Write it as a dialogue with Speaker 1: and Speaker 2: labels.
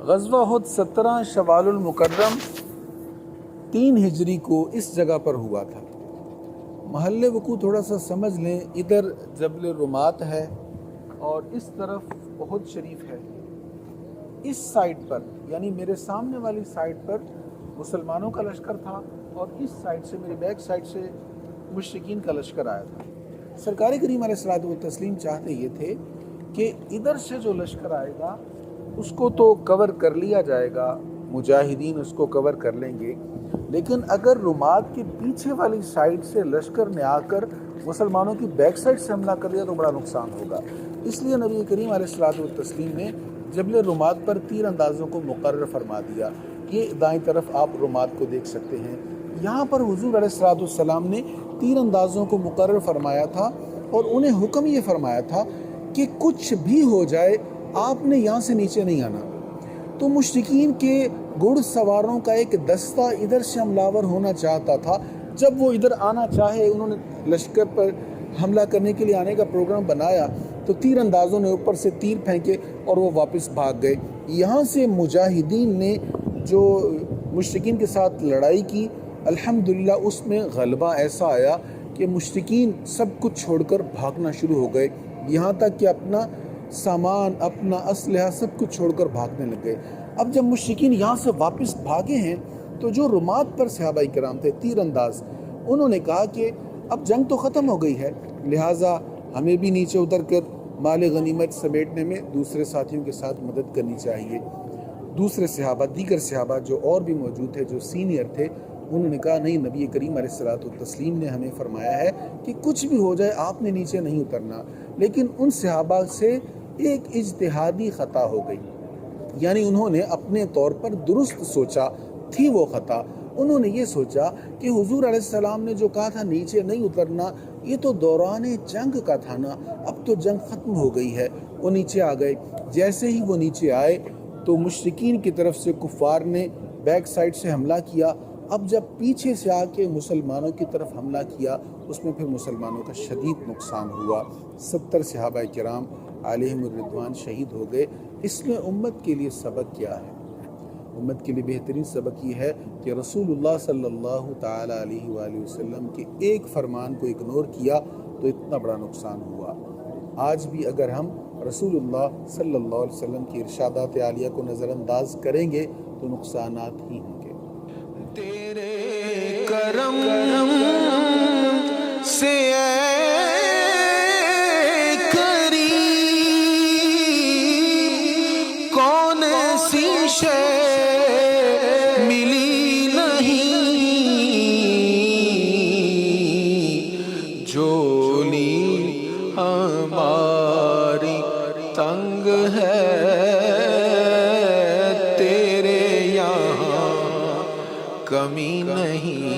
Speaker 1: غزوہ احد 17 شوال المکرم 3 ہجری کو اس جگہ پر ہوا تھا۔ محل وقوع تھوڑا سا سمجھ لیں، ادھر جبل رمات ہے اور اس طرف احد شریف ہے۔ اس سائڈ پر یعنی میرے سامنے والی سائڈ پر مسلمانوں کا لشکر تھا اور اس سائڈ سے میری بیک سائڈ سے مشرکین کا لشکر آیا تھا۔ سرکار کریم علیہ الصلوۃ والتسلیم چاہتے یہ تھے کہ ادھر سے جو لشکر آئے گا اس کو تو کور کر لیا جائے گا، مجاہدین اس کو کور کر لیں گے، لیکن اگر رمات کے پیچھے والی سائڈ سے لشکر نے آ کر مسلمانوں کی بیک سائڈ سے حملہ کر لیا تو بڑا نقصان ہوگا۔ اس لیے نبی کریم علیہ الصلوۃ والتسلیم نے جبل رمات پر تیر اندازوں کو مقرر فرما دیا۔ یہ دائیں طرف آپ رمات کو دیکھ سکتے ہیں۔ یہاں پر حضور علیہ الصلوۃ والسلام نے تیر اندازوں کو مقرر فرمایا تھا اور انہیں حکم یہ فرمایا تھا کہ کچھ بھی ہو جائے آپ نے یہاں سے نیچے نہیں آنا۔ تو مشرکین کے گھڑ سواروں کا ایک دستہ ادھر سے حملہ ہونا چاہتا تھا۔ جب وہ ادھر آنا چاہے، انہوں نے لشکر پر حملہ کرنے کے لیے آنے کا پروگرام بنایا تو تیر اندازوں نے اوپر سے تیر پھینکے اور وہ واپس بھاگ گئے۔ یہاں سے مجاہدین نے جو مشرکین کے ساتھ لڑائی کی، الحمدللہ اس میں غلبہ ایسا آیا کہ مشرکین سب کچھ چھوڑ کر بھاگنا شروع ہو گئے، یہاں تک کہ اپنا سامان، اپنا اسلحہ سب کچھ چھوڑ کر بھاگنے لگ گئے۔ اب جب مشرکین یہاں سے واپس بھاگے ہیں تو جو رمات پر صحابہ کرام تھے تیر انداز، انہوں نے کہا کہ اب جنگ تو ختم ہو گئی ہے، لہٰذا ہمیں بھی نیچے اتر کر مال غنیمت سمیٹنے میں دوسرے ساتھیوں کے ساتھ مدد کرنی چاہیے۔ دوسرے صحابہ، دیگر صحابہ جو اور بھی موجود تھے، جو سینئر تھے، انہوں نے کہا نہیں، نبی کریم علیہ الصلوۃ والتسلیم نے ہمیں فرمایا ہے کہ کچھ بھی ہو جائے آپ نے نیچے نہیں اترنا۔ لیکن ان صحابہ سے ایک اجتہادی خطا ہو گئی، یعنی انہوں نے اپنے طور پر درست سوچا تھی وہ خطا۔ انہوں نے یہ سوچا کہ حضور علیہ السلام نے جو کہا تھا نیچے نہیں اترنا، یہ تو دوران جنگ کا تھا نا، اب تو جنگ ختم ہو گئی ہے۔ وہ نیچے آ گئے۔ جیسے ہی وہ نیچے آئے تو مشرکین کی طرف سے کفار نے بیک سائڈ سے حملہ کیا۔ اب جب پیچھے سے آ کے مسلمانوں کی طرف حملہ کیا، اس میں پھر مسلمانوں کا شدید نقصان ہوا۔ 70 صحابہ کرام علیہم الرضوان شہید ہو گئے۔ اس میں امت کے لیے سبق کیا ہے؟ امت کے لیے بہترین سبق یہ ہے کہ رسول اللہ صلی اللہ تعالی علیہ وآلہ وسلم کے ایک فرمان کو اگنور کیا تو اتنا بڑا نقصان ہوا۔ آج بھی اگر ہم رسول اللہ صلی اللہ علیہ وسلم کی ارشادات عالیہ کو نظر انداز کریں گے تو نقصانات ہی ہوں گے۔
Speaker 2: تیرے کرم سے کون سی شے ملی نہیں، جولی ہماری تنگ ہے، تیرے یہاں کمی نہیں۔